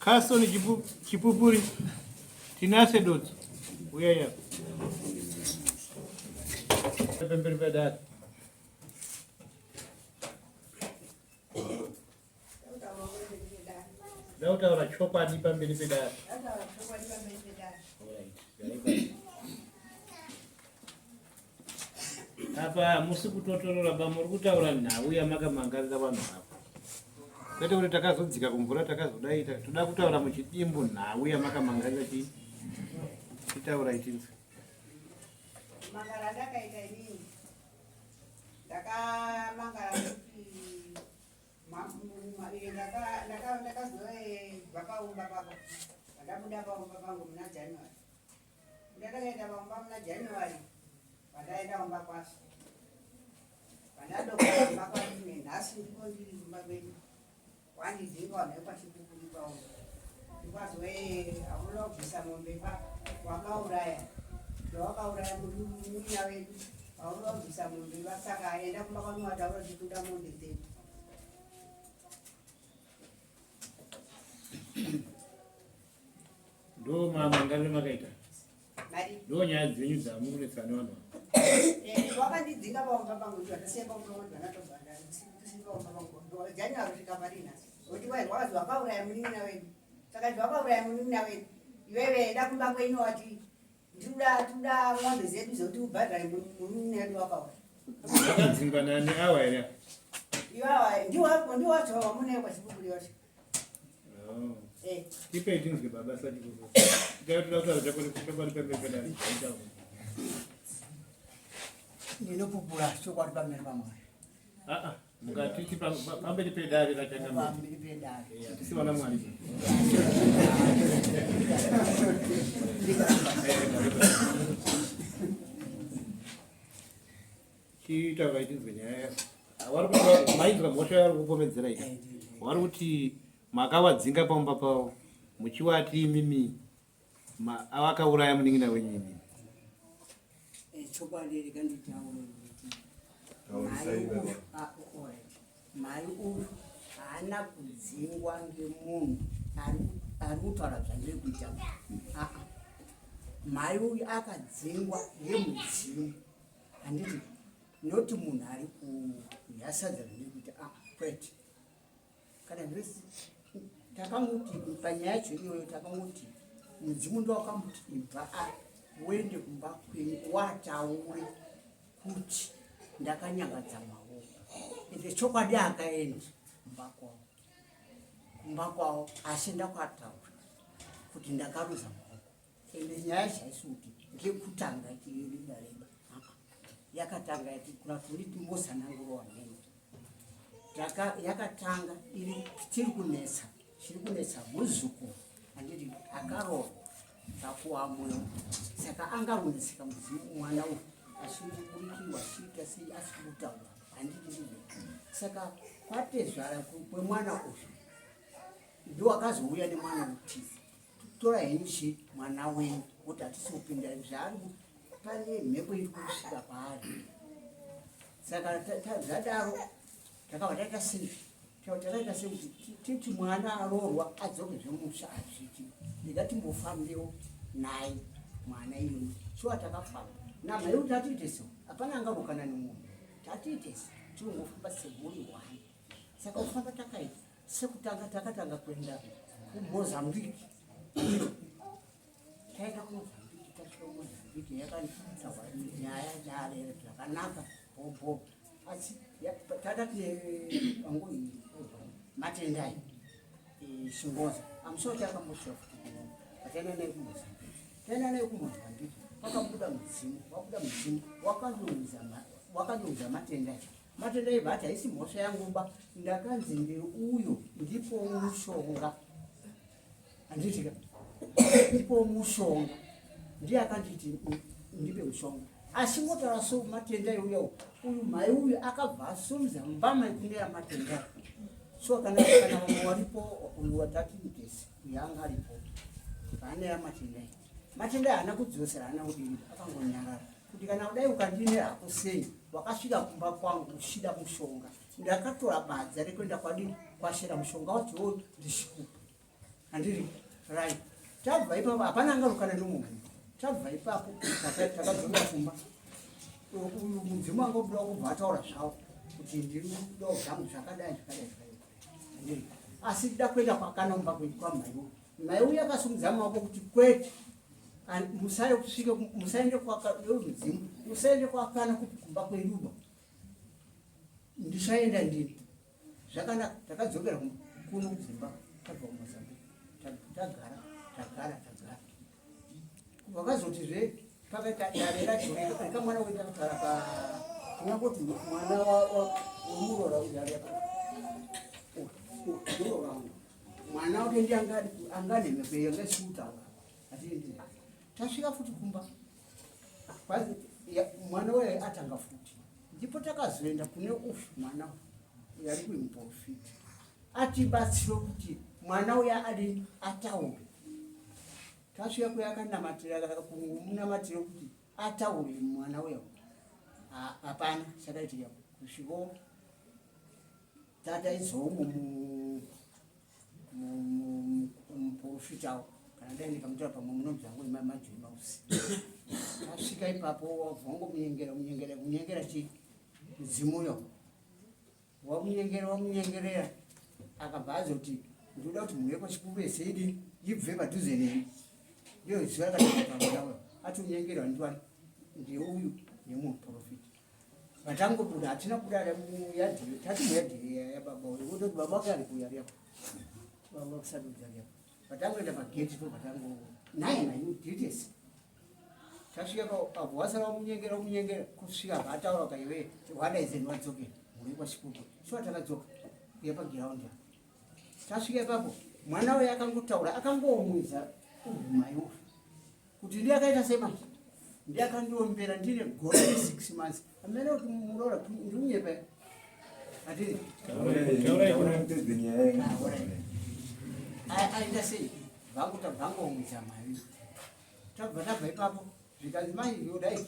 Carson Chipupuri, Tinase Dot. We are here. Daughter of a chopper, deep and believe hapa musikutotorora bamurukutaura nhau yamakamangarira vanhu hapa kwete kuti takazodzika kumvura takazodaita toda kutaura muchidimbu nhau yamakamangarira titaura itinzi mangara ndakaita inini ndakamangara kuti ndakazove vakaumba pako vandabuda paumba pangu muna January ndakaita paumba muna January vandaenda umba kwaso vandadokaumba kwandine nhasi ndiko ndiri kumba kwedu wandidzinga wanekwachipukuti paumba ndikwazoe hauna kubvisa mombe wakauraya ndowakauraya munyina wedu hauna kubvisa mombe saka aenda kumba kwanu wataura chikuda mombe dzedu ndo mamangarire makaita ndo nyaya dzenyu dzamukunesana vanhu wakandidzinga paumba pangu vandasiya paumba vanhu vanatobhanda paumba pangu January kusvika parinhasi kuti wakazi wakauraya munin'ina wedu saka zvakauraya munin'ina wedu iwewe enda kumba kwenyu wati tinoda mombe zedu zokuti ubhadhare munin'ina wedu wakauraya vakadzingwa nani awa here iwawa ndiwacho wamune kwachipupuri wacho ipe itinzwe baba sachikufu ndinopupura chokwadi pamene pamwari mukatiti pamberi pedare ratisiwana mwari chiitaura itinzwe nyaya mainzwa mhosva yavari kupomedzera ita vari kuti makavadzinga paumba pavo muchiwati imimi avakauraya munin'ina wenyu imimi chokwadi rikanditaura kuti mai uyu haana kudzingwa ngemunhu ari kutaura zvandiri kuita mai uyu akadzingwa ngemudzimu handiti noti munhu ari kuyasadza zvandiri kuita kwete kana zvese takanguti panyaya yacho iyoyo takanguti mudzimu ndo wakambuti ibva uende kumba kwenyu wataure kuti ndakanyangadza maoko ende chokwadi akaenda kumba kwavo asi ndakwataura kuti ndakaruza maoko ende nyaya zvaisi kuti ngekutanga tirida reba yakatanga yati kuraturi timbozanangurowa neni yakatanga tiri kunetsa chiri kunetsa muzukuru handiti akarohwa takuwa moyo saka angarunetseka mudzimu mwana uyu achiburikiwa chiita sei asi kutaura handiti saka kwatezvara kwemwana uyu ndo wakazouya nemwana mutizi tora henchi mwana wenyu kuti hatisi kupinda zvaari pane mhepo iri kusvika paari saka zvadaro takava taita sei takaita sekuti titi mwana arorwa adzoke zvemusha azviti ndingatimbofambewo naye mwana iyoyo shuwa takafamba namai kuti tatiite so hapana angarukana nemunhu tatiite so tingofamba seguri hwani saka kufamba takaita sekutanga takatanga kuenda kumozambiki taenda kumozambiki tasvika kumozambiki yakanitaura nyaya darere zvakanaka bobo asi tatati angoi matendai shingoza amusoro takamboshira futi ataenda naye kumozambiki taenda naye kumozambiki wakabuda mudzimu wakanyunza matendai vati haisi mhosva yanguba ndakanzi ndeuyo ndipo mushonga handitika ndipo mushonga ndiye akanditi ndipe mushonga asi ngotaura so matendai uyawo uyu mai uyu akabva asumudza mbama ikunge yamatendai so kana vamwe waripo uyu watati mutesi uyanga aripo vane yamatendai haana kudzosera haana kudini akangonyarara kuti kana kudai ukandine hako sei wakasvika kumba kwangu uchida mushonga ndakatora badza rekuenda kwadini kwashera mushonga wacho ndishikupa handiri right tabva ipapo hapana angarukana nomunhu tabva ipapo takadzonga pfumba uyu mudzimu angobuda kubva ataura zvawo kuti ndiri kudawo zvangu zvakadai handiri asi tida kuenda kwakanomba kwamaiwo maiwo yakasungudza maoko kuti kwete musaende mudzimu musaende kwakana kumba kweduba ndichaenda ndini zvakanaka takadzokera kuno kudzimba tabva kumozambique tagara vakazotizve pakaita dare racho rekamwana wetakagara ungangoti mwana wemurora uyareurorwangu mwana wake ndi anganemekwe yangasikuutaura atiendii tasvika futi kumba mwana waye atanga futi ndipo takazoenda kune ufu mwana yari kuimprofiti atibatsiro kuti mwana uya adi ataure tasvika kuyakanamatiro kuti ataure mwana uya hapana chakaitika kusviko tataizomo muprofiti avo kana dainikamutora pamwe munomuzangu majoi mausi tasvika ipapo wabvongo munyengera chii mudzimuyo wamunyengerera akabva azoti ndinoda kuti munhu wekwachikuru seidi ibve padhuze neni ndiyo zuva rakataaaa atiunyengerwa ndiwani ndeuyu nemuprofiti vatangobuda hatina kudara muyadhiri tati muyadhiri yababa kuti baba wake ari kuyariapo baba kusadudariapo vatangoenda pageti po vatango nainayudhitesi tasvika pabvo wasara wamunyengera kusvika vataura kaiwe wadaizeni wadzokera mune kwachikuru shuwa takadzoka kuya pagiraundi tasvika ipapo mwana uyo akangotaura akangomwisa ugumaiwo kuti ndi akaita semanje ndi akandiombera ndine gore 6 months amene kuti muroora ndiunyepa atiri aita sei vangu tabvangomwisa mari tabva ipapo zvikanzi manje yodai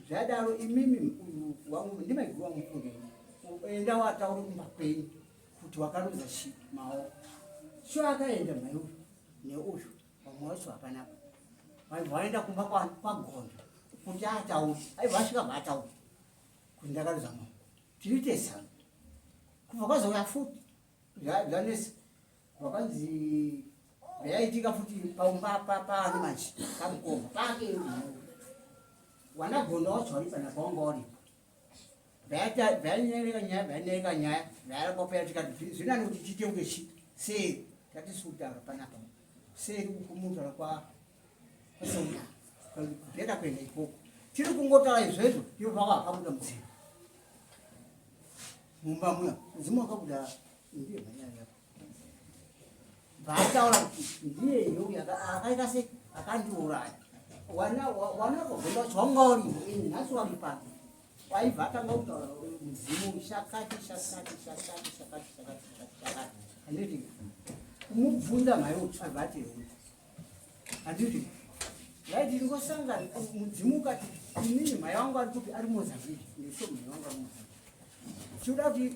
zvadaro imimi uyu wangu ndimaiguru wangu mufungeni enda wataura kumapenyu kuti wakarodza maoko sho akaenda maiuyu neuyu vamwe vacho hapanapa vaibva vaenda kumba kwagondo kuti ataura aibva asvika bva ataura kuti ndakarodza maoko tiite zano kubva kwazouya futi zvanesi vakanzi zvayaitika futi paumba paani manje kamukoma pake wanagondo wacho waripana paunga waripo vanyereka nyaya vayarapapoya tikati zvinani kuti chitenge chi seri tatisukutaura panapa seri kumutaura kwasoa kupeta kuenda ikoko tiri kungotaura izvezvo ivo vaka vakabuda mudzimu mumba muya mudzimu wakabuda ndiye manyaya yapo vaataura kuti ndiye iyoyo akaita se akandiuraya wanakogonda wacho wanga waripo ini nhasi wari pano waibva atanga kutaura mudzimu shakati handiti kumubvunza mhaiwo abvati handiti raiti ndingosangana mudzimu ukati inini mhai wangu ari kuti ari mozambiki nesho mhai wangu ari mozambiki chiuda kuti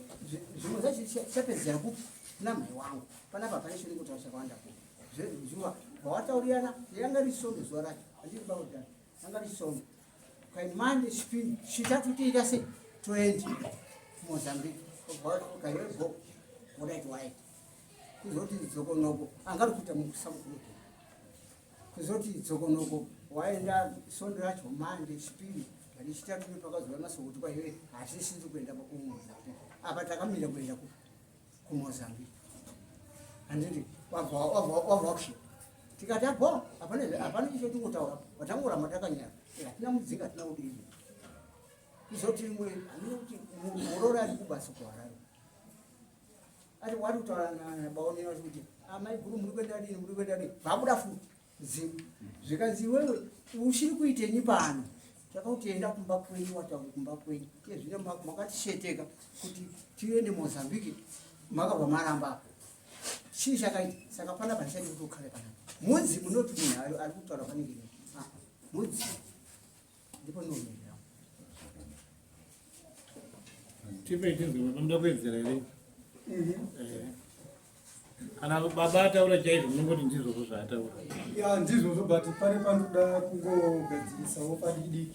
zvimwe zvacho chapedzera kupi na mhai wangu panapa pane shiri kutaura chakawanda ku zuva vawataurirana yanga risombe zuva racho handiti baudani yanga risombe kaimande chipindi chitatu tiita sei toendi kumozambiki kaiwebho kudaiti waita kuzoti dzokonoko angari kuita mukusamukuru kuzoti dzokonoko waenda sondo racho mande chipiri kani chitatu nepakazova masokuti kwaiwe hasisiri kuenda kumozambiki apa takamira kuenda kumozambiki handiti wabva kusvika tikati abho hapana chicho tingotaura watangoramba takanyara hatina mudzinga hatina kudii kuzoti imwe handikuti murora ari kubasa kuharare ati wari kutaura nabaonena kuti amai guru muri kuenda dini vabuda futi zimu zvikanzi iwewe uchiri kuitenyi pano takauti enda kumba kwenyu wataura kumba kwenyu iye zvine makatisheteka kuti tiende mozambiki makabva maramba chii chakaita saka panapa ndichati kuti ukhale panapa mudzi munoti munhu ari kutaura panenge mudzi ndipo ndinomirira tipe chizima nomuda kuedzera ere kana baba ataura chaizvo unongoti ndizvozvo zvaataura. Ya ndizvozvo but pane panoda kungogadzirisavo padiki.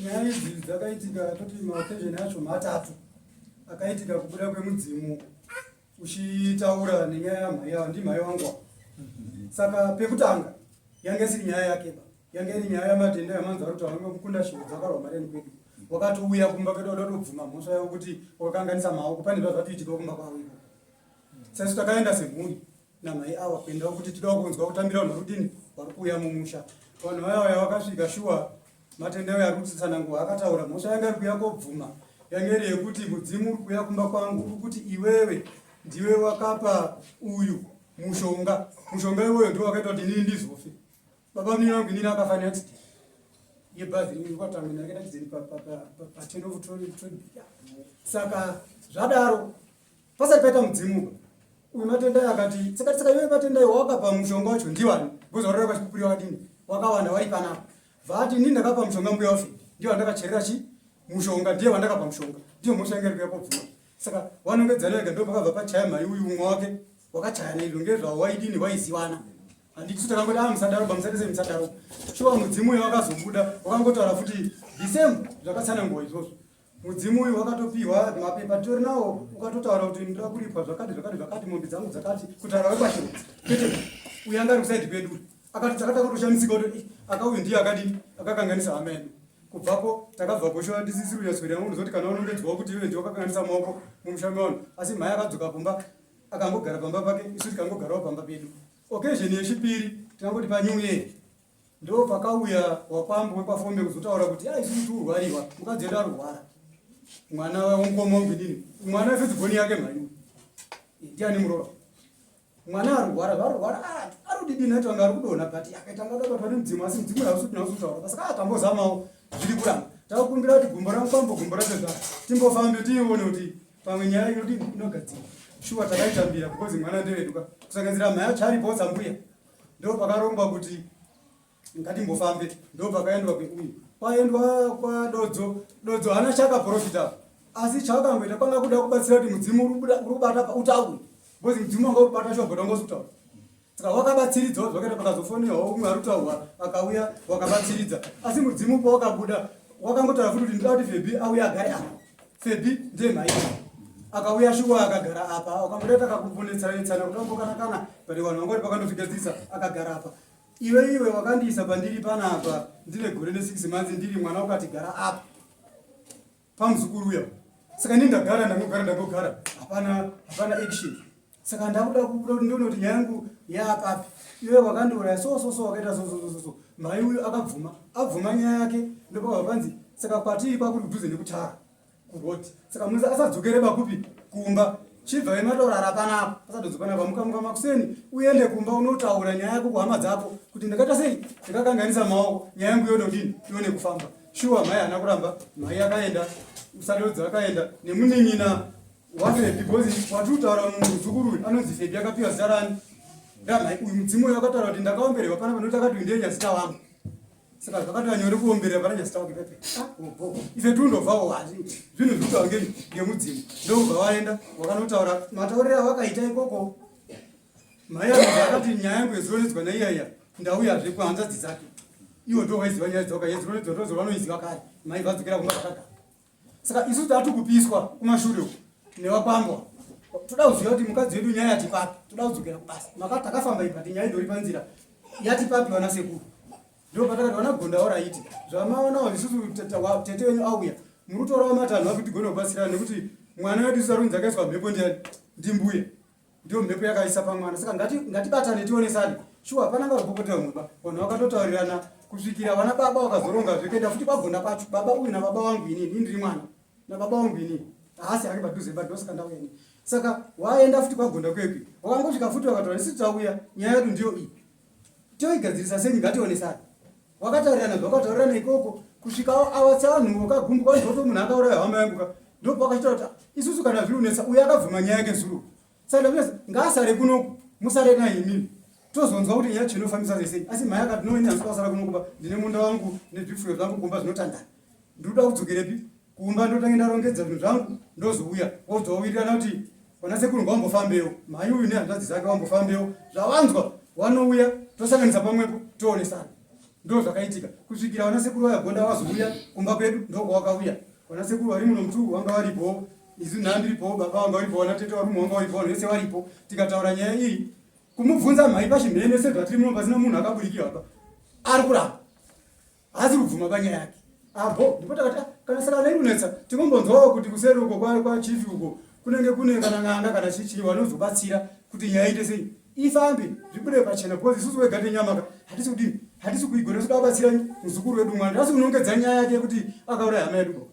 Nyaya idzi dzakaitika toti maoccasion acho matatu akaitika kubuda kwemudzimu uchitaura nenyaya yamhai yavo ndimhai wangu. Saka pekutanga yange isiri nyaya yakeba, yange iri nyaya yamatenda yamanzi ari kuti vanongokunda shiri dzakarwa mareni kwedu. Wakatouya kumba kwedu wada kutobvuma mhosva yavo kuti wakakanganisa maoko pane zvazvatiitika kumba kwavo iko. Saisu takaenda semhuri namhai ava kuendawo kuti tidawo kunzwa kutambira vanhu varudini vari kuuya mumusha. Vanhu vaya vakasvika shuwa matenda ayo ari kutitsanangura akataura mhosva yanga iri kuuya kobvuma yange iri yekuti mudzimu uri kuuya kumba kwangu uri kuti iwewe ndiwe wakapa uyu mushonga iwoyo ndo wakaita kuti inini ndizofe. Baba mnini wangu inini akafanira kuti yebhazi iri kwatamina akaita chidzeni pa10 of 12. Saka zvadaro pasati paita mudzimu uyu matenda akati saka iwe matenda iwo wakapa mushonga wacho ndiwani bozorora kwachikupuriwa wadini wakawanda wari panapa vati inini ndakapa mushonga mbuya wafe ndiwo ndakacherera mushonga ndiye wandakapa mushonga ndiyo mhosva yange iri kuuya kobvuma. Saka wanongedzana wega ndo pakabva pachaya mhai uyu umwe wake wakachaya neizvo ngezvavo waidini waizivana. Handiti takangoti musadaro bamusatese musadaro shuwa mudzimu uyu wakazobuda wakangotaura futi December zvakatsanangurwa izvozvo. Mudzimu uyu wakatopiwa mapepa tori nawo ukatotaura kuti ndoda kuripa zvakati mombe dzangu dzakati kutaura wekwashiro kwete uyu anga ari kusaidi kwedu akati takatakotoshamisika kuti akauyu ndiye akadini akakanganisa hama yedu. Kubvapo takabvapo shuwa tisisiri uyaswera yangu ndozoti kana unongedzwawo kuti iwe ndiwe wakakanganisa maoko mumushami wanu asi mhai akadzoka pamba akangogara pamba pake isu tikangogarawo pamba pedu. Occasion yechipiri tinangoti paNew Year ndo pakauya wakwambo wekwafombe kuzotaura kuti isusu turwariwa mukadzi wedu arwara mwana wamukoma wangu dini mwana wefedzibhoni yake mhai ndiani murova mwana arwara arudidini ati vanga ari kudonha but akaita ngadabatwa nemudzimu asi mudzimu yausutinausutaura saka tambozamawo zviri kuramba takukumbira kuti gumbo ramukwambo gumbo ratezva timbofambe tiione kuti pamwe nyaya inodini inogadzira shuwa takaitambira because mwana ndeweduka kusanganisira mhai acho aripo sambuya ndo pakarongwa kuti ngatimbofambe ndo pakaendwa kweuyu kwaendwa kwadodzo hana chakaprofita asi chakangoita kwanga kuda kubatsira kuti mudzimu uri kubata utauri because mudzimu wanga uri kubata shogota ngosutaura. Saka wakabatsiridzawo zvakaita pakazofoniwawo umwe ari kutaurwa akauya wakabatsiridza asi mudzimu pawakabuda wakangotaura futi kuti ndida kuti Febi auye agare apa. Febi ndiye mhai akauya shuwa akagara apa wakamboda takakuponetsana kuti ambokanakana but vanhu vangoti pakandozvigadzisa akagara apa. Iwe wakandiisa pandiri panapa ndine gore ne6 months ndiri mwana ukati gara apa pamuzukuru uya. Saka ndini ndangogara hapana action. Saka ndakuda kubuda ndonoti nyaya yangu yapapi iwe wakandiuraya so wakaita so mhai uyu abvuma nyaya yake ndopakabva panzi saka kwatiri kwakuri kudhuze nekutara kuroti. Saka munhu asadzokere bakupi kumba chibva imataurara panapa asadzoka panapa mukamuka makuseni uende kumba unotaura nyaya yako kuhama dzako kuti ndakaita sei ndakakanganisa maoko nyaya yangu yododini ione kufamba. Shuwa mhai hana kuramba mhai akaenda usadodzi akaenda nemunin'ina wafebi because watutaura muzukuru anonzi Febi akapiwa zita rani ndamhai uyu mudzimu uyu akataura kuti ndakaombererwa pana panoti akati ndiyenya zita wangu. Saka zvakatoa nyore kuomberera pana nyasita wake pepe ife tundobvawo hati zvinhu zvirikutaura ngemudzimu ndobva waenda wakanotaura matauriro awakaita ikoko. Mhai akati nyaya yangu yezironidzwa naiyaya ndauyazve kuhanzadzi dzake iwo ndo waiziva nyaya dzoka yezironidzwa ndozovanoiziva kare mhai vadzokera kumba zvakagara. Saka isu tatu kupiswa kumashure nevakwambwa toda kuziva kuti mukadzi wedu nyaya yatipapi toda kudzokera kubasa takafamba ipati nyaya idori panzira yatipapi vana sekuru ndo patakati vanagonda oraiti zvamaonawo isusu tete wenyu auya muri kutorawo matanhu akuti tigone kubatsirana nekuti mwana wedu isu arunzi akaiswa mhepo ndimbuya ndiyo mhepo yakaisa pamwana. Saka ngatibatane tionesane shuwa pananga kupopotera mumba vanhu vakatotaurirana kusvikira vana baba wakazoronga zvekuenda futi pagonda pacho baba uyu nababa wangu inini ndiri mwana nababa wangu inini haasi ari padhuze padhosika ndauya. Saka waenda futi pagonda kwekwi wakangosvika futi vakataura isi tauya nyaya yedu ndiyo iyi toigadzirisa sei ngationesane. Wakataurirana zvakataurirana ikoko kusvikawo awatsa vanhu wakagumbuka ndoto munhu akauraya hama yangu ndo pakachita kuti isusu kana zviri unetsa uye akabvuma nyaya yake zuru. Saka ngaasare kunoku musare naye inini tozonzwa kuti nyaya chinofambisa sei asi mhai akati noini handikasara kuno kumba ndine munda wangu nezvifuyo zvangu kumba zvinotandana ndinoda kudzokerepi kumba ndotange ndarongedza zvinhu zvangu ndozouya wobva wawirirana kuti Wana sekuru ngambofambeyo. Mai uyu nehanzvadzi dzake wambofambeyo. Zvavanzwa wanouya tosanganisa pamwepo toonesana. Ndo zvakaitika. Kusvikira wana sekuru wayagonda wazouya kumba kwedu ndoko wakauya. Wana sekuru vari muno Muturu wanga varipo. Izi nhandiripo baba wanga varipo wana tete warume wanga varipo vese varipo. Tikataura nyaya iyi kumubvunza mhai pachimhene sezvatiri muno pasina munhu akaburikira apa. Ari kuramba. Asi kubvuma panyaya yake. Abo ndipota kuti kana saka nairunetsa tingombonzwawo kuti kuseri uko kwa chief uko kunenge kune kana nganga kana chichi vanozobatsira kuti nyaya ite sei ifambe zvibude pachena because isusu wegate nyamaka hatisi kuigona kubatsira muzukuru wedu mwana asi kunongedza nyaya yake kuti akauraya hama yedu.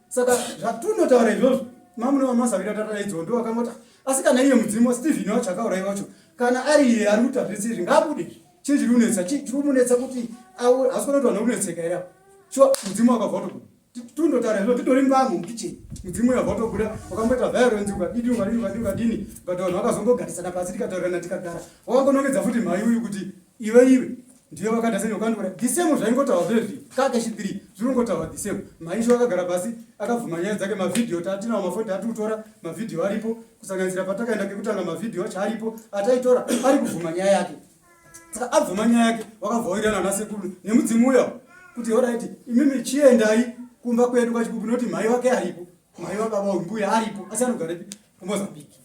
Saka zvatunotaura izvozvo mamuno vamasavira tata idzondo akangoti asi kana iye mudzimu Stephen wacho akauraya wacho kana ari iye ari kuti zvese zvingabude chiri chirumunetsa kuti asi kana kuti vanhu runetseka here sure mudzimu wakavhoto tundotaura izvo titori mbangu mukicheni mudzimu yavhoto kuda wakamboita violence ukadini but vanhu vakazongogarisana pasi tikataurirana tikagara wakangonongedza futi mhai uyu kuti iwe ndiye wakadhaseni wakandora disemo zvaingotaura zvezvi kake chitiri zvinongotaura disemo mhai sho akagara pasi akabvuma nyaya dzake mavhidhiyo tatinawo mafoni atikutora mavhidhiyo aripo kusanganisira patakaenda kekutanga mavhidhiyo acho aripo ataitora ari kubvuma nyaya yake. Saka abvuma nyaya yake wakavhaurirana nasekuru nemudzimu uyo kuti alright imimi chiendai kumba kwedu kwachipupu noti mhai wake aripo mhai wababa mbuya aripo asi anogara kuMozambique.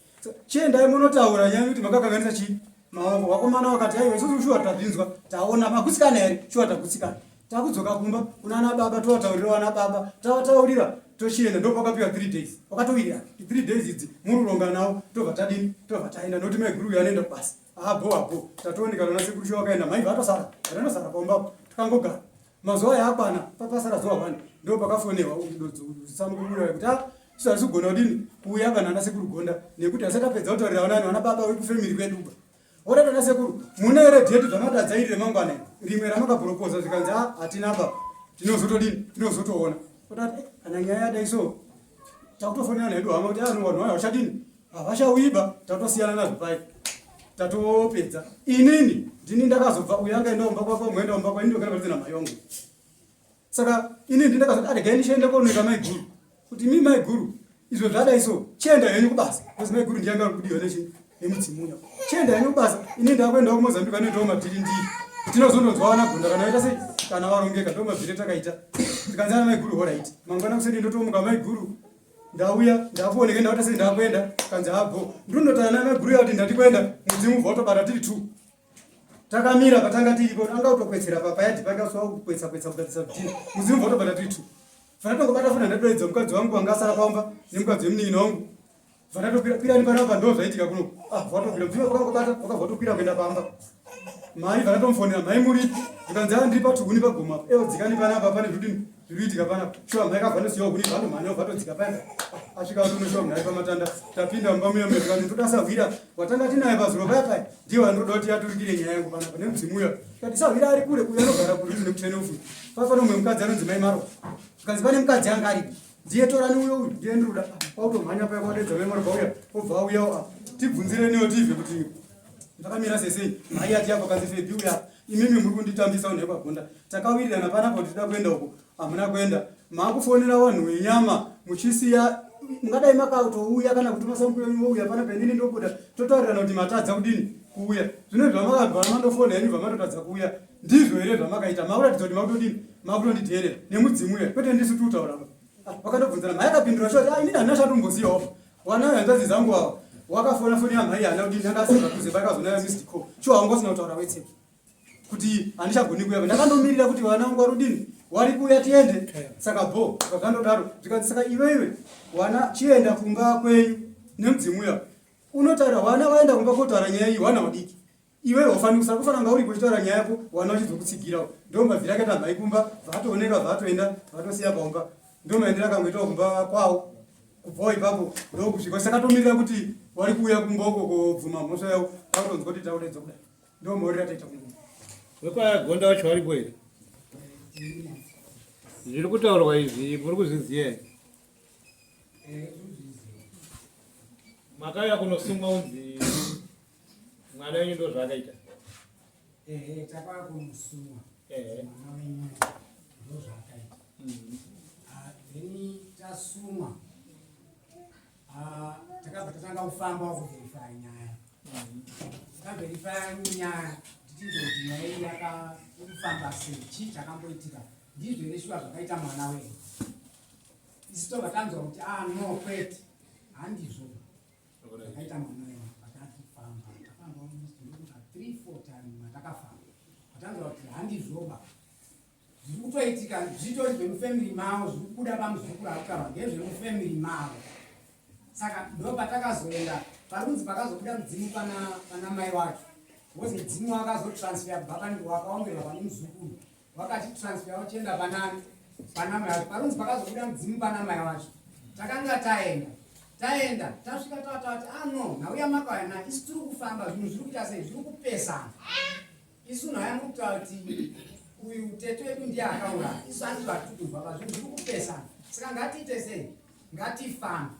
Chiendai munotaura nyaya kuti makakanganisa chii maoko wakomana wakati aiwa isusu shuwa tabvinzwa taona magutsikana here shuwa tagutsikana takudzoka kumba kunana baba towataurira wana baba tawataurira tochienda ndopakapiwa 3 days wakatowirira 3 days idzi mururonga nawo tobva tadini tobva taenda noti maiguru yanoenda kubasa abo tatoonekana nasekuru shuwa wakaenda mhai vatosara vanosara paumbapo takangogara mazuva yaakwana papasara zuva 1 ndo pakafonewa samukuru kuti sari kugona kudini kuuya kana nasekuru gonda nekuti asatapedza kutaurira vanani wana baba uri kufamily kwedu orata nasekuru muna ere date dzamadadzairire mangwana rimwe ramakapropose zvikanzi hatina baba tinozotoona otati kana nyaya yadaiso takutofonera nedu hama kuti vanhu vayo vachadini havachauiba tatosiyana nazvo pai tatopedza inini ndini ndakazobva uyo angaenda umba kwako mwoenda umba kwa indogara patina mayongo. Saka inini ndakazoti aregai ndichiende kooneka maiguru kuti mi maiguru izvo zvadaiso chienda henyu kubasa kuti maiguru ndiyanga kudiwa nemudzimunya chienda henyu kubasa inini ndakuenda kuMozambique anoitawo mabhiri ndiri tinozondonzwa wana gunda kana vaita sei kana varongeka ndo mabhiri takaita tikanzana maiguru horaiti mangwana kuseni ndotomuka maiguru ndauya ndakuoneka ndakuita sei ndakuenda kanzi abo ndinotana namaiguru yati ndati kuenda mudzimu votobata tiri 2 takamira patanga tiripo anga utokwetsera papa yati pakaswa kukwetsa kugadzisa kuti mudzimu votobata tiri 2 fanatongobata funa ndadoedza mukadzi wangu wanga asara pamba nemukadzi wemunini wangu vanatokwira ni panapa ndo zvaitika kuno vatokwira mdzimu wakangobata wakavatokwira kuenda pamba mai vanatomfonera mai muri ndikanzi ndiri patuguni pagoma ewo dzikani panapa pane zvudini zviriitika panapa shuwa mai kavanosiyawo kuni vanomhanya vatodzika panda asvika tonoshuwa munhai pamatanda tapinda mumba muyo mezvikati todasahwira watanga tinaye pazuro paya ndiye vandoda kuti aturikire nyaya yangu panapa nemudzimu uyo kati sahwira ari kure uyo anogara kuri nekutenofu pafana umwe mukadzi anonzi mai maro zvikanzi pane mukadzi anga aripo ndiye torani uyo uyu ndiye ndiruda pautomhanya paya kwadedza mai maro pauya obva auyawo tibvunzireniwo tivhe kuti ndakamira sesei mai ati yako kanzi Febhi uya imimi muri kunditambisa unhe kwagonda takawirirana panapa kuti tida kuenda uko hamuna kuenda maakufonera vanhu venyama muchisiya mungadai makatouya kana kuti masambuyo uya pana pendini ndobuda totaurirana kuti matadza kudini kuuya zvino zvamakabva mandofona henyu vamatotadza kuuya ndizvo here zvamakaita makuratidza kuti makutodini makutonditeerera nemudzimu uya kwete ndisi tiutaurapa vakandobvunzana mai akapindura shoti inini handina chatombosiyawo wana hanzvadzi zangu ava wakafona foni yamhai hana kudini angasinga kuze pakazonaya missed call shuwa wangosina kutaura wetseko kuti handichagoni kuya ndakandomirira kuti vana vangu varudini wari kuya tiende saka bho vakandodaro zvikanzi saka iwe wana chienda kumba kwenyu nemudzimu uya unotaura wana waenda kumba kotaura nyaya iyi wana wadiki iwe wafani kusakufana nga uri kuchitaura nyaya yako wana wachizokutsigirawo ndo mabviri akaita mhai kumba vatooneka vatoenda vatosiya paumba ndo maendera kangoitawo kumba kwawo kubvawo ipapo ndo kusvika sakatomirira kuti wari kuuya kumba uko kobvuma mhosva yavo vakutonzwa kuti taudedza kudai ndo maurira taita kumba wekwagonda wacho varipo here zviri kutaurwa izvi muri kuzviziva here makauya kunosungwa unzi mwana wenyu ndo zvaakaita takauya kumusungwa mwana wenyu ndo zvaakaita then tasumwa takabva tatanga kufamba kuvherifayi nyaya. Takavherifayi nyaya tichizwa kuti nyaya iyi yakufamba sei, chii chakamboitika, ndizvo here shuwa zvakaita mwana wedu. Isu tobva tanzwa kuti no kwete handizvo zvakaita mwana wedu. Patakafamba takafamba 3-4 times matakafamba patanzwa kuti handizvoba zviri kutoitika zvitori zvemufamily mavo, zviri kubuda pamuzukuru akutaura ngezvemufamily mavo. Saka ndo patakazoenda parunzi pakazobuda mudzimu pana mai wacho, wozi mudzimu wakazotransfer wakaongerwa pane muzukuru, wakati transfer wachienda pana mai wacho. Parunzi pakazobuda mudzimu pana mai wacho, takanga taenda tasvika tawatawati no nhauya makauya isu tiri kufamba, zvinhu zviri kuita sei, zviri kupesana. Isu nhauya mukutaura kuti uyu tete wedu ndiye akauraya, isu handizvo hatikubva pazvinhu zviri kupesana. Saka ngatiite sei, ngatifambe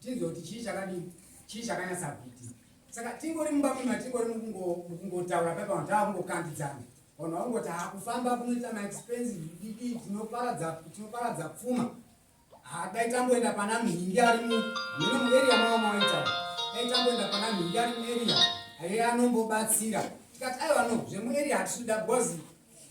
tinzwe kuti chii chakanyatsa kuitika. Saka tingori mumba muno, tingori mukungotaura paipa taakungokandidzana, vanhu vakungoti kufamba kunoita maexpensive diki, tinoparadza pfuma. Dai tamboenda pana mhingi ari mueria mavo maoita, dai tamboenda pana mhingi ari mueria aiye anombobatsira. Tikati aiwa no, zvemueria hatisvida bhozi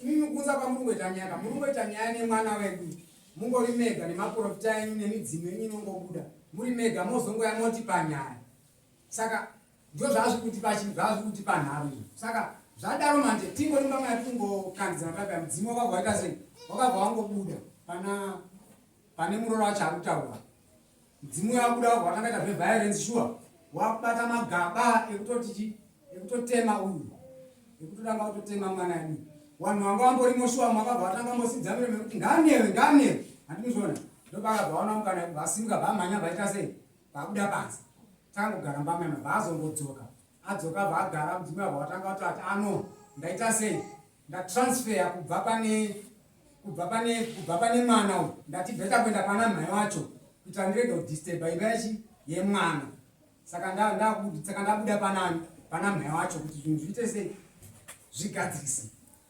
imimi kunza kwamurungoita nyaya, murungoita nyaya nemwana wedu, mungori mega nemaprofita enyu nemidzimu yenyu inongobuda muri mega, mozongoya moti panyaya. Saka ndio zvazvi kuti pachinhu zvazvi kuti panharo izvo. Saka zvadaro manje tingori mumwe yatingokandidzana paipa mudzimu wakabva waita sei, wakabva wangobuda pane muroro wacho akutaura. Mudzimu wabuda wabva wakangaita zveviolence sure, wakubata magaba ekutotema uyu, ekutotanga kutotema mwana wedu. Vanhu vanga vamborimo shuwa makabva vatanga mosidza mireme kuti nganewe handimuzvona. Ndopakabva vaona mukana vasimuka vamhanya vaita sei, vabuda pasi. Takangogara mbamema vaazongodzoka, adzoka vaagara mudzimu wabva watanga watoti ndaita sei, ndatransfer kubva pane mwana uyu ndatibveta kuenda pana mhai wacho kuita ndirege kudisturba imba yemwana. Saka ndabuda pana mhai wacho kuti zvinhu zviite sei, zvigadzirise.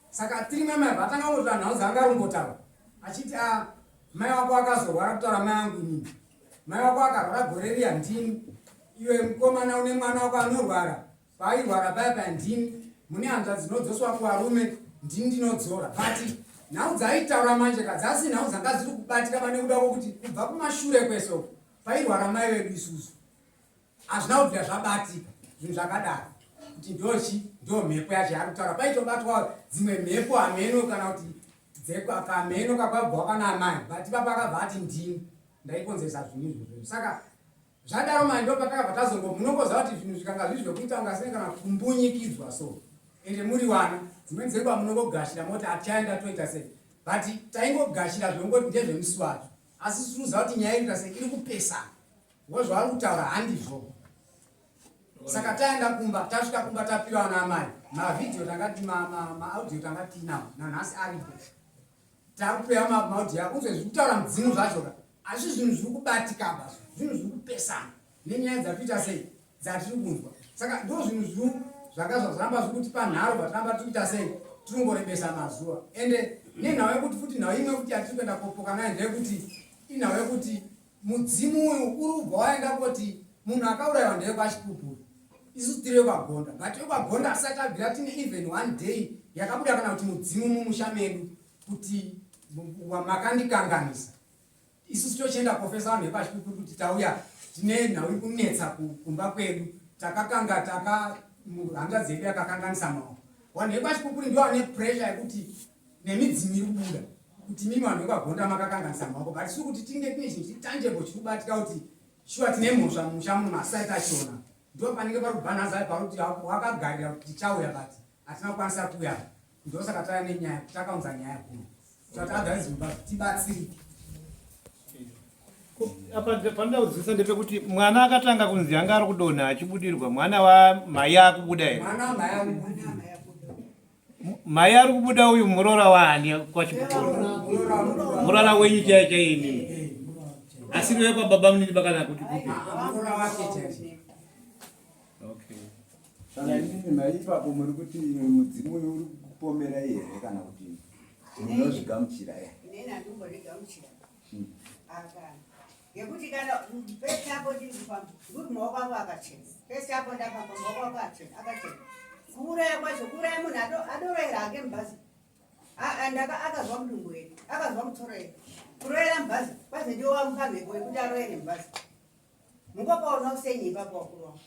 Saka tiri mai vatanga kutaura nhau dzaangarungotaura achiti mai wako akazorwara, kutaura mai angu inini, mai wako akarwara gore riya ndini, iwe mukomana une mwana wako anorwara, paairwara paya ndini, mune hanzva dzinodzoswa kuvarume ndini ndinodzora. But nhau dzaitaura manje kadzasi nhau dzanga dziri kubatika pane kuda kwokuti kubva kumashure kwese uku pairwara mai vedu isusu hazvina kubvira zvabatika zvinhu zvakadaro, kuti ndo mhepo yacho yari kutaura. Paitobatwa dzimwe mhepo hameno kana kuti kameno kakabva kana amai, but papa akabva ati ndini ndaikonzeresa zvinhu izvozvo. Saka zvadaro manje ndo patakabva tazongo munongoziva kuti zvinhu zvikanga zviri zvekuita ungasine kana kumbunyikidzwa so, ende muri wana dzimweni dzenguva munongogashira moti atichaenda toita sei, but taingogashira zvongoti ndezvemusi wacho, asi tinoziva kuti nyaya inoita sei iri kupesana, wozvaari kutaura handizvo. Saka taenda kumba, tasvika kumba tapiwa naamai mavidhio tangati maaudio tangati nawo nanhasi aripo, takupewa maaudio akunzwe zviri kutaura mudzimu zvachoka, asi zvinhu zviri kubatika bva, zvinhu zviri kupesana nenyaya dzatoita sei dzatiri kunzwa. Saka ndo zvinhu zvakazvaramba zviri kuti panharo pataramba tikuita sei tirongorebesa mazuva. Ende nenhau yekuti futi nhau imwe kuti yatiri kuenda kopoka nayo ndeyekuti inhau yekuti mudzimu uyu uri kubva waenda kuti munhu akaurayiwa ndeyekwachipupuri, isu tiri vekwagonda, but vekwagonda asati abvira tine even one day yakabuda kana kuti mudzimu mumusha medu kuti makandikanganisa. Isu tochienda kofesa vanhu vepachipupuri kuti tauya tine nhau iri kunetsa kumba kwedu, takakanga handa dzedu yakakanganisa maoko. Vanhu vepachipupuri ndio vane pressure yekuti nemidzimu iri kubuda kuti mimi vanhu vekwagonda makakanganisa maoko, but isi kuti tinge tine chinhu chitangible chiri kubatika kuti shuwa tine mhosva mumusha muno masaita achiona, ndo panenge pari kubhanhaza pakuti wakagarira kuti tichauya but hatina kukwanisa kuuya. Ndosaka tava nenyaya, takaunza nyaya kuno kuti agaridzimba tibatsirike. Apa panoda kudzidzisa ndepekuti mwana akatanga kunzi anga ari kudonha achibudirwa, mwana wamhai akubuda here. Mwana wamhai akubuda. Mhai ari kubuda uyu murora waani kwachipupuri? Murora wenyu chaini? Asiri wekwababa munini bakana kuti kupi? Murora wake chaiye. Okay. Saka inini mai ipapo muri kuti mudzimu uyu uri kupomera here kana kuti munozvigamuchira here? Inini handingozvigamuchira. ngekuti kana pese apo tiri kufamba ngekuti maoko ako akachena pese apo ndapamba maoko ako akachena kuuraya kwacho kuuraya munhu adoroera hake mubhazi akazwa mudumbu wedu akazwa mutsoro yedu kuroera mubhazi kwazi ndiwo wamupa mhepo yekuti aroere mubhazi mungopaona usenyi ipapo wakurowa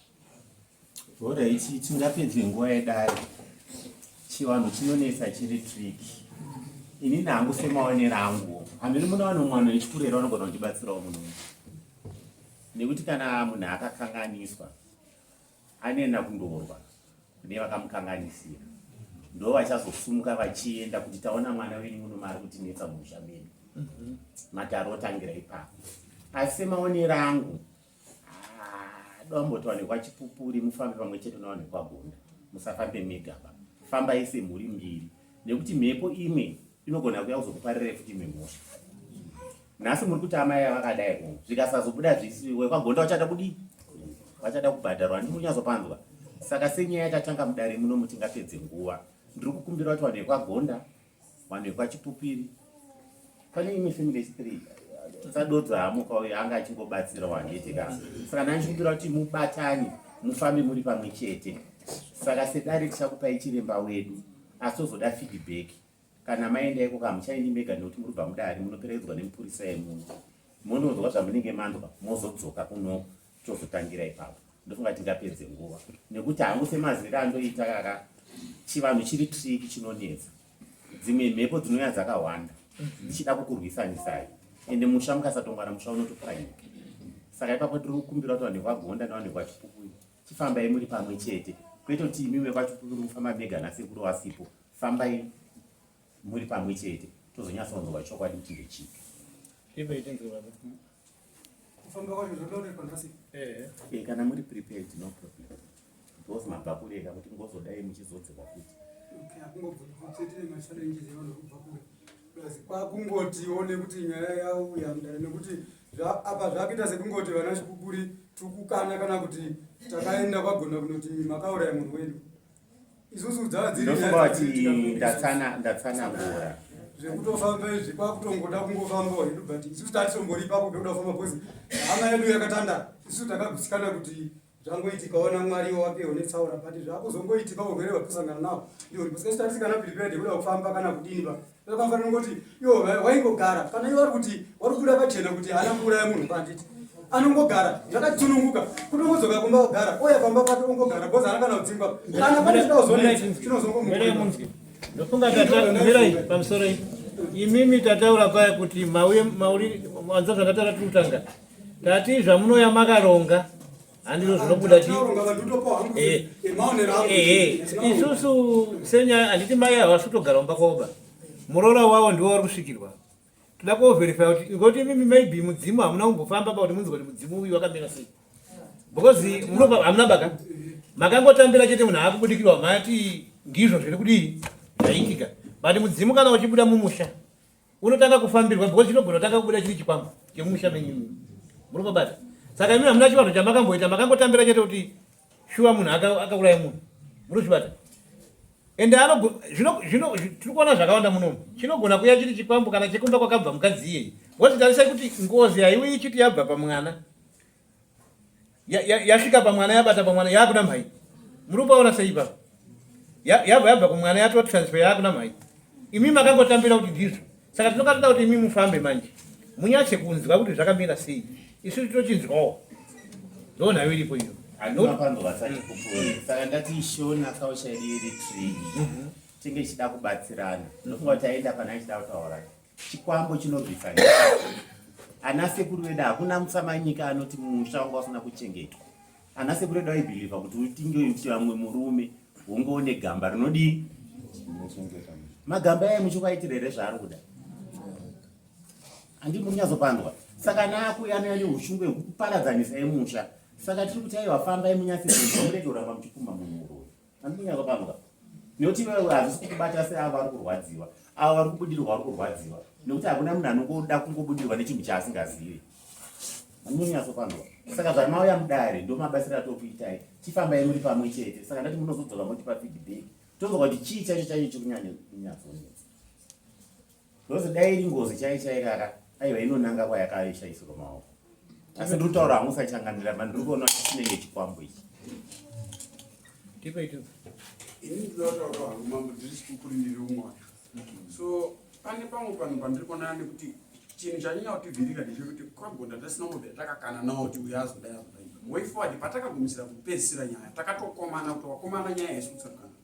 bhoda ichi tingapedze nguva yedare chivanhu chinonetsa chiri triki inini hangu semaonero angu hamiri muno vanhu mwana echikurera vanogona kundibatsirawo muno nekuti kana munhu akakanganiswa anoenda kundorwa kune vakamukanganisira ndo vachazosumuka vachienda kuti taona mwana wenyu muno mari kutinetsa musha medu mataro otangira ipapo asi semaonero angu dombotowanikwa chipupuri mufambe pamwe chete unowanikwa gonda musafambe migaba fambai semhuri mbiri nekuti mhepo imwe inogona kuya kuzokuparire futi memhosva nhasi muri kuti amai vakadai ko zvikasazobuda zvisiwe kwagonda wachada kudii wachada kubhadharwa ndimunyazopanzwa saka senyaya tatanga mudare muno mutingapedze nguva ndiri kukumbira kuti vanhu vekwagonda vanhu vekwachipupiri pane imwe family yechitiri sadodza hamuka uyo anga achingobatsira wandetika saka nanchikumbira kuti mubatani mufambe muri pamwe chete saka sedare tichakupai chiremba wedu asi tozoda feedback kana maendaiko kamuchaindi mega nekuti muri kubva mudare munoperedzwa nemupurisa yemuno munonzwa zvamunenge manzwa mozodzoka kunoko tozotangira ipapo ndofunga tingapedze nguva nekuti hangu semazira andoita kaka chivanhu chiri triki chinonetsa dzimwe mhepo dzinouya dzakawanda dzichida kukurwisanisai ende musha mukasatongwana musha unotopwanyika saka ipapo tiri kukumbira kuti vanhu vekwagonda nevanhu vekwachipupuri chifambai muri pamwe chete kwete kuti imi vekwachipupuri mufamba mega nasekuru wasipo fambai muri pamwe chete tozonyatsonzwa chokwadi kuti ndechipi kufamba kwacho zvotaurikwa nhasi kana muri prepared no problem those mabhakuri eka kuti ngozodai muchizodzeka futi akungobvunzitire machallenges evanhu kubva kure plus kwakungotione kuti nyaya yauya mudare nekuti apa zvakuita sekungoti vana chipupuri tukukana kana kuti takaenda kwagona kunoti makauraya munhu wedu isusu ndatsanangura zvekutofamba izvi kwakutongoda kungofamba hedu but isusu tatitombori ipapo toda kufamba bhozi hama yedu yakatanda isusu takagutsikana kuti zvangoitikaona mwari wake unetsaura but zvakuzongoitika urwere hwakusangana nawo iwo riposikastatisika prepared kuda kufamba kana kudini pa akafanira ngoti iwo waingogara kana iwo vari kuti wari kuda pachena kuti haana kuuraya munhu panditi anongogara zvakatununguka kutongodzoka kumba kugara oya pamba pake ongogara bhozi haana kana kudzingwa kana pane chida kuzonetsa chinozongomurai ndofunga tatamirai pamusoro imimi tataura paya kuti mauri wanza zvakatara tiutanga tati zvamunoya makaronga handizvo zvinobuda isusu senyaya handiti mai havasi kutogara mumba kwaoba muroora wavo ndiwo wari kusvikirwa toda kuoverify kuti ngoti imimi maybe mudzimu hamuna kumbofamba pa kuti munzi kuti mudzimu uyu wakamira sei because hamuna baka makangotambira chete munhu akubudikirwa mati ndizvo zviri kudii zvaitika but mudzimu kana uchibuda mumusha unotanga kufambirwa because chinogona kutanga kubuda chiri chikwambo chemumusha menyumu muri kubata saka imi hamuna chivanhu chamakamboita makangotambira chete kuti shuwa munhu akauraya munhu muri kuchibata ende tiri kuona zvakawanda munomu chinogona kuya chiri chikwambo kana chekumba kwakabva mukadzi iyei wotitarisai kuti ngozi haiwi ichiti yabva pamwana yasvika pamwana yabata pamwana yakuda mhai muri kupaona sei ipapo yabva kumwana yatotransfer yakuna mhai imi makangotambira kuti ndizvo saka tinokatoda kuti imi mufambe manje munyatse kunzwa kuti zvakamira sei isu titochinzwawo ndo nhau iripo iyo handinopanzwa sachikupuri saka ndatishona kauchairi tree tinge ichida kubatsirana ndofunga kuti aenda pana achida kutaura chikwambo chinobvisana ana sekuru vedu hakuna musamanyika anoti musha wanga wasina kuchengetwa ana sekuru vedu vaibhilivha kuti utinge kuti vamwe murume ungoone gamba rinodii magamba aya muchokaitirere zvaari kuda handi munyazopanzwa saka naku anonyanya ushungu hwekuparadzanisa emusha saka tiri kuti aiwa fambai munyatsizenzwa murege kuramba muchipfuma munhu uroyi handi munyazopanzwa nekuti iwewe hazvisi kukubata seavo vari kurwadziwa avo vari kubudirwa vari kurwadziwa nekuti hakuna munhu anongoda kungobudirwa nechinhu chaasingazivi handi munyazopanzwa saka zvamauya mudare ndo mabasira atokuitai chifambai muri pamwe chete saka ndati munozodzoka motipa feedback tozwa kuti chii chacho chaicho chiri kunyatsonetsa ndozi dai iri ngozi chaichaikaka aiwa inonanga kwayakaishaisirwa maoko asi ndiri kutaura hamusachanganira mani ndiri kuona kuti chinenge chikwambo ichi tipe tu ini ndinotaura hangu mambo ndiri chikukurindiri umwana so pane pamwe panhu pandiri kuona nekuti chinhu chanyanya kutivhirika ndechekuti kwagonda tasina mubve takakana nawo kuti uyo azodai way forward patakagumisira kupedzisira nyaya takatokomana kuti wakomana nyaya yesikutsakana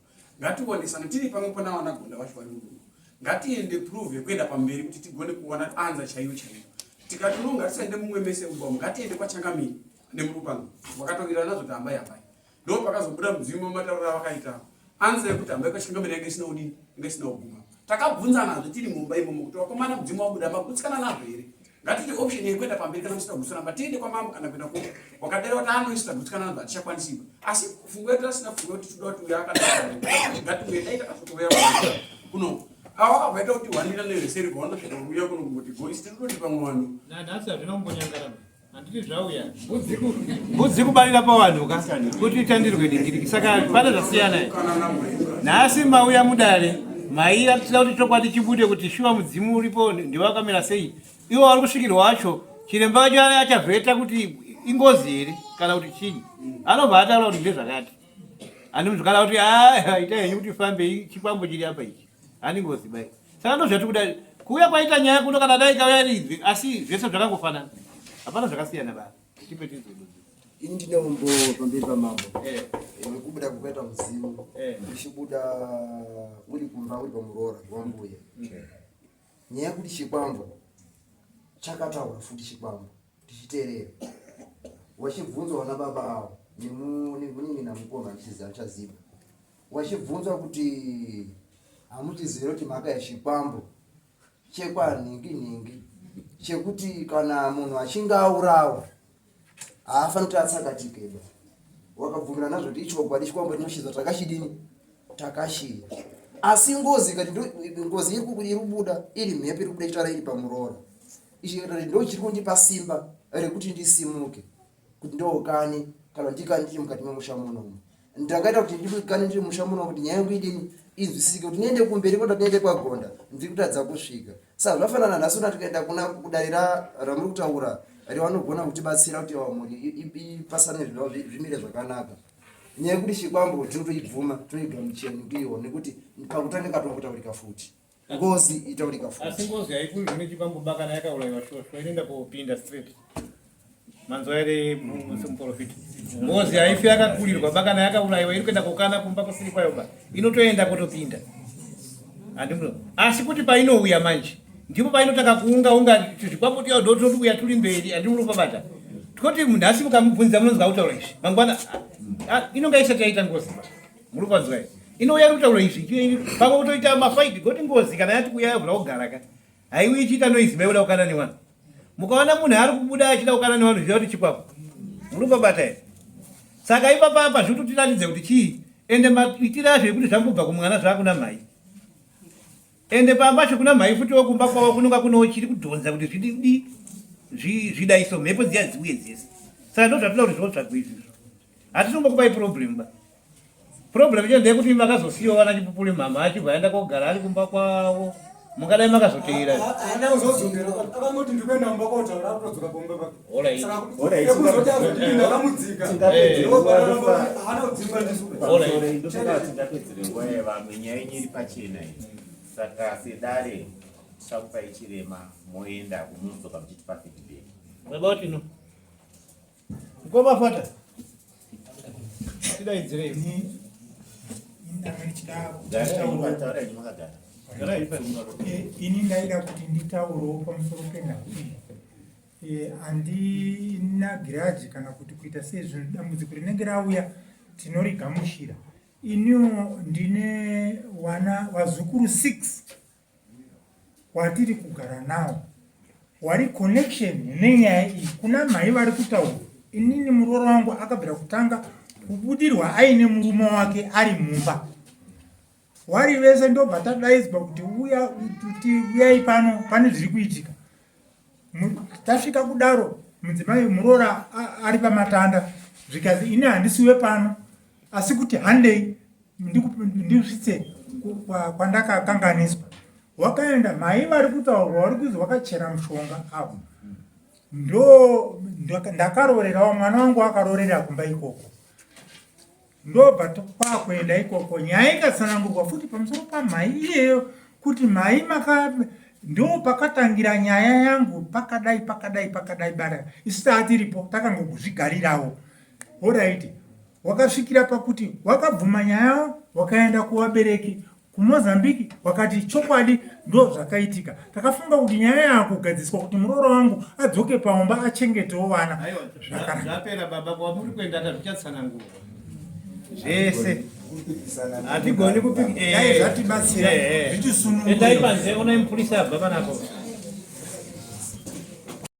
ngationesane tiri pamwepo navanagonda vacho vari murumu ngatiende prove yekuenda pamberi kuti tigone kuona anza chaiyo chaiyo tikati no ngatisaende mumwe mese ubamu ngatiende kwachangamiri nemurupanga vakatovirana nazo kuti hambai hambai ndo pakazobuda mudzimu mataurira vakaita anza yekuti hambai kwachangamiri yange isina udini yange isina uguma takabvunzanazvo tiri mumba imomo kuti wakomana mudzimu wabuda magutsikana nazvo here ngatiti option yekuenda pamberi kana musina gutsikana tiende kwamambo kana kuenda kuo wakadera kuti anoisita gutsikana nazvo hatichakwanisiba asi fungo yedu asina fungo kuti toda kuti uyo akanaa ngatiuendai takazotovera kuno awakabvaita kuti wanira neveseri kwawanasvika uya kuno kuti goisi tiri kuti pamwe vanhu nanhasi hazvinombonyangarama handiti zvauya budzi kubarira pavanhu ka kuti tandirwe dingiriki saka pane zvasiyana nhasi mauya mudare mai atida kuti chokwadi chibude kuti shuwa mudzimu uripo ndiwakamira sei iwo vari kusvikirwa wacho chiremba wacho achavheta kuti ingozi here kana kuti chini anobva ataura kuti ndezvakati handi muzvikana kuti ita henyu kuti fambei chikwambo chiri apa ichi hani ngozi bai saka ndozvati kudai kuuya kwaita nyaya kuno kana dai kauya ridzi asi zvese zvakangofanana hapana zvakasiyana baa tipetizedu ini ndine umbo pamberi pamambo kubuda kukaita mudzimu uchibuda uri kumba uri pamuroora wambuya nyaya yekuti chikwambo chakataura futi chikwambo tichiteerera wachibvunzwa na baba avo nemunini namukoma achaziva wachibvunzwa kuti hamutizere kuti mhaka yechikwambo chekwanhingi chekuti kana munhu achinge aurawa haafani kuti atsakatikeba wakabvumira nazvo kuti ichokwadi chikwambo chinoshidza takachidini takashira asi ngozi kati ngozi iri kubuda iri mhepo iri kubuda ichitara iri pamuroora ichi ndo chiri kundipa simba rekuti ndisimuke kuti ndokani kana ndikani ndiri mukati memusha munomu ndakaita kuti ndikani ndiri musha munomu kuti nyaya yangu idini inzwisisike kuti niende kumberi kwenda tiende kwagonda ndiri kutadza kusvika saka zvafanana nhasi una tikaenda kuna kudarira ramuri kutaura revanogona kutibatsira kuti wamuri ipasane zvimire zvakanaka nyaya yekuti chikwambo tinotoibvuma toigamucheni ndiyo nekuti pakutanga tombotaurika futi ngozi itaurika futi asi ngozi haikuri zvine chikwambo bakana yakaurayiwa shosho inoenda kopinda straight manzo ere muprofita ngozi haifi yakakurirwa bakana yakaurayiwa iri kuenda kokana kumba kusiri kwayo ba inotoenda kotopinda handimno asi kuti painouya manje ndipo painotaka kuunga zvikwambo tiya ndotouya turi mberi handimuro pabata tikoti nhasi mukamubvunza munonzwa kutaura izvi mangwana inonga isati yaita ngozi muri kwanzwa inouya iri kutaura izvi pamwe kutoita mafaiti goti ngozi kana yati kuya yabvura kugara ka haiwi ichiita noiziva yoda kukana nevanhu mukaona munhu ari kubuda achida kukana nevanhu zviya kuti chikwambo muri pabata here saka ipapapa zviri kutiratidza kuti chii ende maitiro azvo ekuti zvambobva kumwana zvakuna mhai ende pambacho kuna mhai futi wokumba kwavo kunonga kuno chiri kudhonza kuti zvididi zvidaiso mhepo dziya dziuye dzese saka ndo zvatinoda kuti zvotsvagwa izvizvo hatitombokupai problem ba problem icho ndeyekuti makazosiyiwa vana chipupuri mama achibva aenda kogara ari kumba kwavo mungadai makazoteera ana uzozongera akangoti ndikuenda kumba kotaura kutodzoka kumba Alright. ekuzoti azodini akamudzika hana kudzimba tingapedzere nguva yevamwe nyaya yenyu iri pachena iyi saka sedare chakupai chirema moenda kumudzoka muchitipa feedback about ino ngomafata tidaidzirei taura yenyu makagara ini ndaida kuti nditaurewo pamusoro penhau iyi handina giraji kana kuti kuita sezvo dambudziko rinenge rauya tinorigamushira iniwo ndine vazukuru 6 watiri kugara nawo wari connection nenyaya iyi kuna mhai vari kutaura inini muroora wangu akabvira kutanga kubudirwa aine murume wake ari mumba wari vese ndobva tadaidzwa kuti uyai pano pane zviri kuitika tasvika kudaro mudzimai muroora ari pamatanda zvikazi ini handisiwe pano asi kuti handei ndisvitse kwandakakanganiswa wakaenda mhai vari kutaurwa wari kuzi wakachera mushonga avo ndakarorerawo mwana wangu akarorera kumba ikoko, ndobva kwakuenda ikoko. Nyaya ikasanangurwa futi pamusoro pamhai iyeyo kuti mhai ndo pakatangira nyaya yangu pakadai bara isu taatiripo takangozvigarirawo. Oraiti wakasvikira pakuti wakabvuma nyaya wakaenda kuvabereki kuMozambique, wakati chokwadi ndo zvakaitika. Takafunga kuti nyaya yakugadziswa kuti muroro wangu adzoke paumba achengetewo vana. Zvapera baba, kwamuri kuenda tazvichatsanangurwa zvese. Hatigoni kupika. Zvatibatsira zvitisunungura. Endai panze, onai mupurisa baba nako.